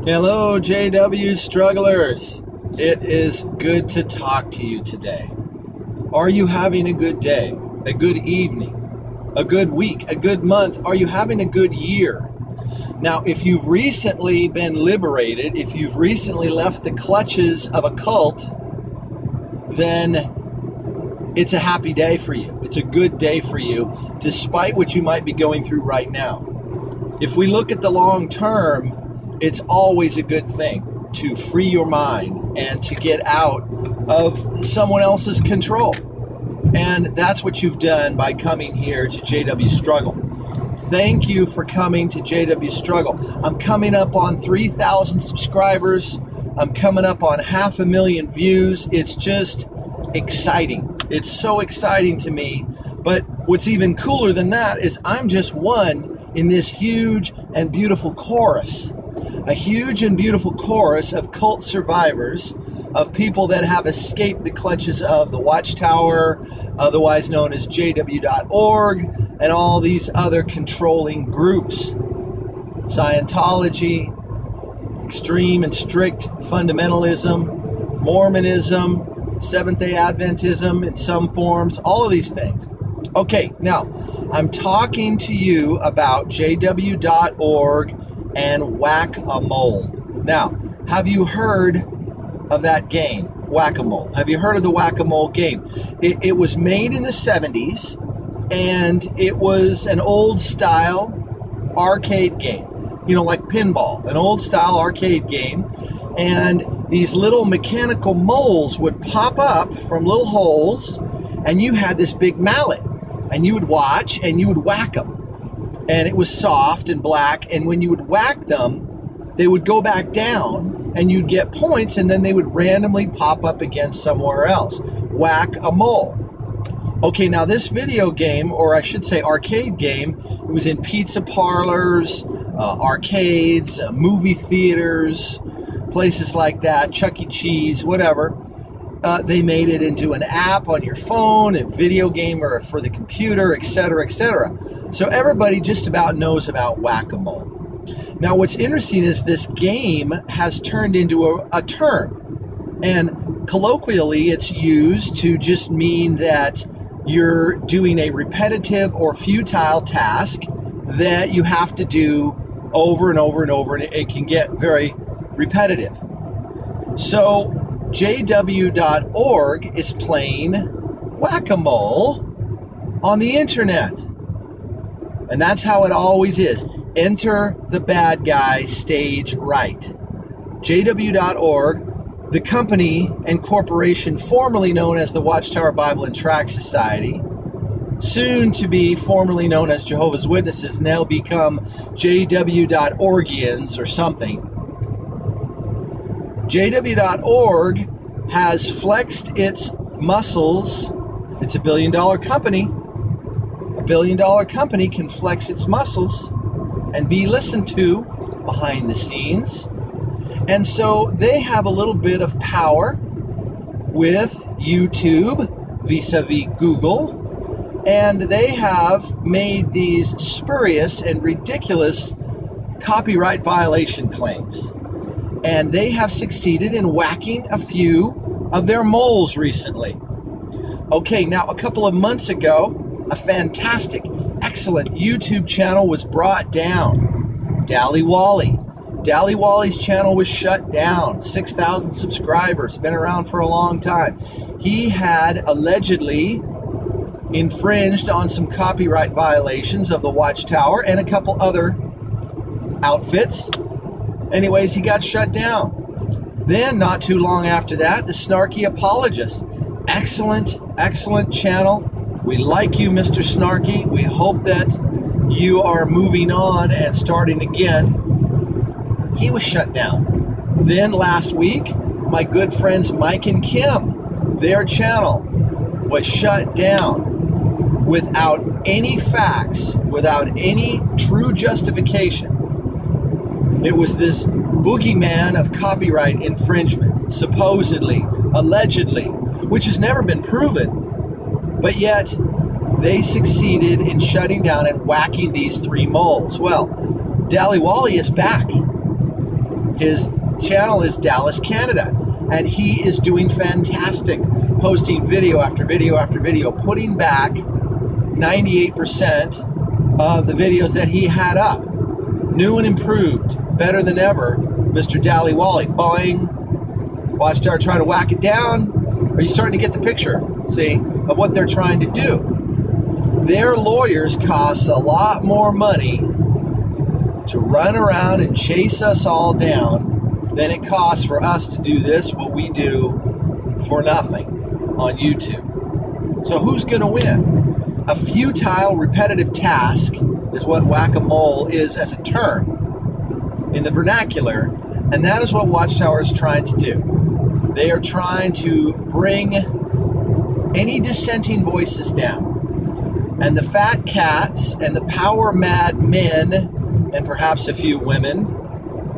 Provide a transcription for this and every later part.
Hello, JW strugglers. It is good to talk to you today. Are you having a good day, a good evening, a good week, a good month? Are you having a good year? Now, if you've recently been liberated, if you've recently left the clutches of a cult, then it's a happy day for you. It's a good day for you, despite what you might be going through right now. If we look at the long term, it's always a good thing to free your mind and to get out of someone else's control. And that's what you've done by coming here to JWStruggle. Thank you for coming to JWStruggle. I'm coming up on 3,000 subscribers. I'm coming up on 500,000 views. It's just exciting. It's so exciting to me. But what's even cooler than that is I'm just one in this huge and beautiful chorus. A huge and beautiful chorus of cult survivors, of people that have escaped the clutches of the Watchtower, otherwise known as JW.org, and all these other controlling groups. Scientology, extreme and strict fundamentalism, Mormonism, Seventh-day Adventism in some forms, all of these things. Okay, now, I'm talking to you about JW.org and Whac-A-Mole. Now, have you heard of that game, Whac-A-Mole? Have you heard of the Whac-A-Mole game? It was made in the 70s, and it was an old-style arcade game. You know, like pinball, an old-style arcade game. And these little mechanical moles would pop up from little holes, and you had this big mallet, and you would watch, and you would whack them. And it was soft and black, and when you would whack them, they would go back down, and you'd get points, and then they would randomly pop up again somewhere else. Whac-A-Mole. Okay, now this video game, or I should say arcade game, it was in pizza parlors, arcades, movie theaters, places like that, Chuck E. Cheese, whatever. They made it into an app on your phone, a video game, or for the computer, etc., etc. So everybody just about knows about Whac-A-Mole. Now what's interesting is this game has turned into a term. And colloquially it's used to just mean that you're doing a repetitive or futile task that you have to do over and over and over, and it can get very repetitive. So JW.org is playing Whac-A-Mole on the internet. And that's how it always is. Enter the bad guy stage right. JW.org, the company and corporation formerly known as the Watchtower Bible and Tract Society, soon to be formerly known as Jehovah's Witnesses, and they'll become JW.orgians or something. JW.org has flexed its muscles. It's a billion-dollar company. A billion-dollar company can flex its muscles and be listened to behind the scenes. And so they have a little bit of power with YouTube vis-a-vis Google, and they have made these spurious and ridiculous copyright violation claims. And they have succeeded in whacking a few of their moles recently. Okay, now a couple of months ago, a fantastic, excellent YouTube channel was brought down. Dally-Wally. Dally-Wally's channel was shut down. 6,000 subscribers, been around for a long time. He had allegedly infringed on some copyright violations of the Watchtower and a couple other outfits. Anyways, he got shut down. Then, not too long after that, the Snarky Apologist. Excellent, excellent channel. We like you, Mr. Snarky. We hope that you are moving on and starting again. He was shut down. Then last week, my good friends Mike and Kim, their channel was shut down without any facts, without any true justification. It was this boogeyman of copyright infringement, supposedly, allegedly, which has never been proven. But yet, they succeeded in shutting down and whacking these three moles. Well, Dally-Wally is back. His channel is Dallas, Canada, and he is doing fantastic, posting video after video after video, putting back 98% of the videos that he had up. New and improved, better than ever. Mr. Dally Wally, boing. Watchtower trying to whack it down. Are you starting to get the picture, see, of what they're trying to do? Their lawyers cost a lot more money to run around and chase us all down than it costs for us to do this, what we do for nothing on YouTube. So who's going to win? A futile, repetitive task is what Whac-A-Mole is as a term in the vernacular, and that is what Watchtower is trying to do. They are trying to bring any dissenting voices down. And the fat cats and the power-mad men, and perhaps a few women,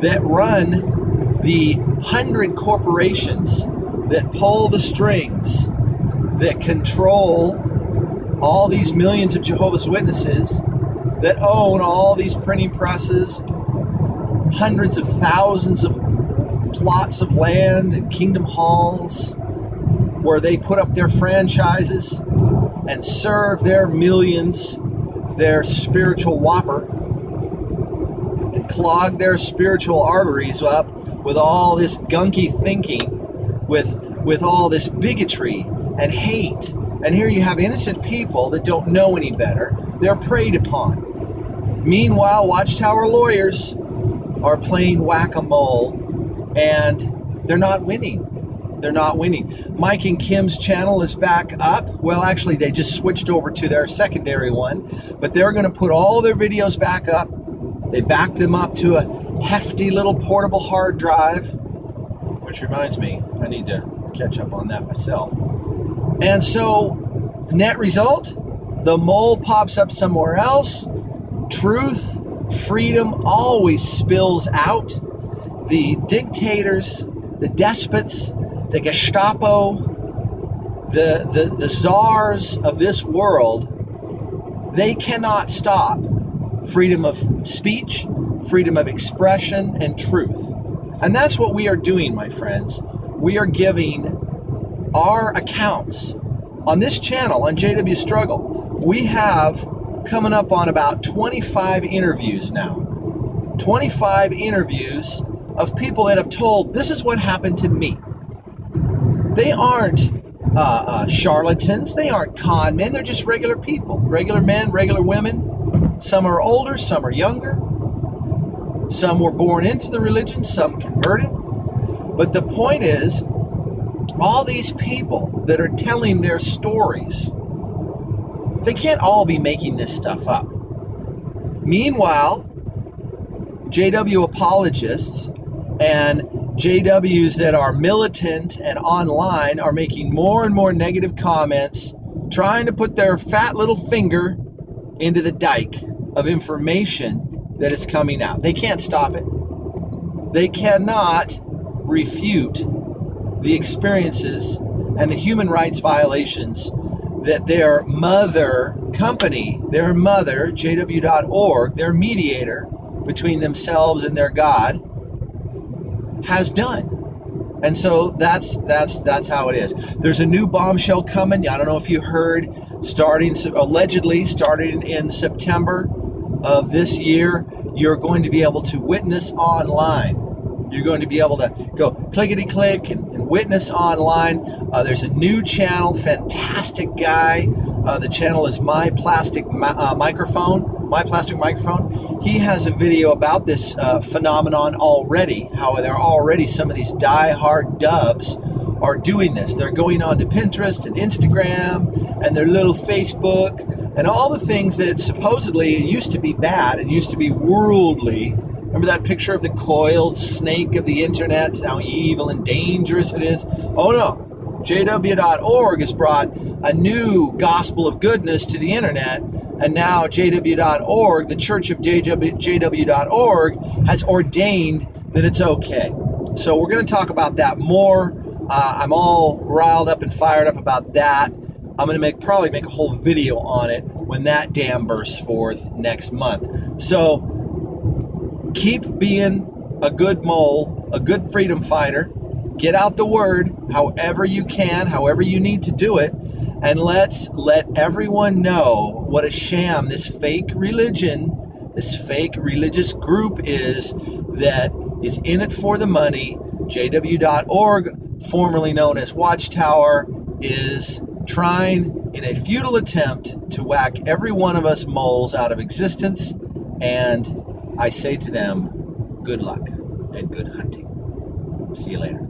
that run the 100 corporations that pull the strings, that control all these millions of Jehovah's Witnesses, that own all these printing presses, hundreds of thousands of plots of land and kingdom halls where they put up their franchises and serve their millions, their spiritual whopper, and clog their spiritual arteries up with all this gunky thinking, with all this bigotry and hate. And here you have innocent people that don't know any better. They're preyed upon. Meanwhile, Watchtower lawyers are playing whack-a-mole, and they're not winning. They're not winning. Mike and Kim's channel is back up. Well, actually, they just switched over to their secondary one, but they're going to put all their videos back up. They backed them up to a hefty little portable hard drive, which reminds me, I need to catch up on that myself. And so, net result, the mole pops up somewhere else. Truth, freedom always spills out. The dictators, the despots, the Gestapo, the czars of this world, they cannot stop freedom of speech, freedom of expression, and truth. And that's what we are doing, my friends. We are giving our accounts on this channel, on JWStruggle. We have coming up on about 25 interviews now. 25 interviews of people that have told, this is what happened to me. They aren't charlatans. They aren't con men. They're just regular people. Regular men, regular women. Some are older, some are younger. Some were born into the religion, some converted. But the point is, all these people that are telling their stories, they can't all be making this stuff up. Meanwhile, JW apologists and JWs that are militant and online are making more and more negative comments, trying to put their fat little finger into the dike of information that is coming out. They can't stop it. They cannot refute the experiences and the human rights violations that their mother company, their mother, JW.org, their mediator between themselves and their God, has done. And so that's how it is. There's a new bombshell coming. I don't know if you heard, allegedly starting in September of this year, you're going to be able to witness online. You're going to be able to go clickety-click and witness online. There's a new channel, fantastic guy. The channel is My Plastic Microphone. He has a video about this phenomenon already, how there are already some of these die-hard dubs are doing this. They're going on to Pinterest and Instagram and their little Facebook and all the things that supposedly used to be bad and used to be worldly. Remember that picture of the coiled snake of the internet, how evil and dangerous it is? Oh no, JW.org has brought a new gospel of goodness to the internet, and now JW.org, the church of JW.org, has ordained that it's okay. So we're going to talk about that more. I'm all riled up and fired up about that. I'm going to probably make a whole video on it when that dam bursts forth next month. So keep being a good mole, a good freedom fighter. Get out the word however you can, however you need to do it, and let's let everyone know what a sham this fake religion, this fake religious group is that is in it for the money. JW.org, formerly known as Watchtower, is trying in a futile attempt to whack every one of us moles out of existence, and I say to them, good luck and good hunting. See you later.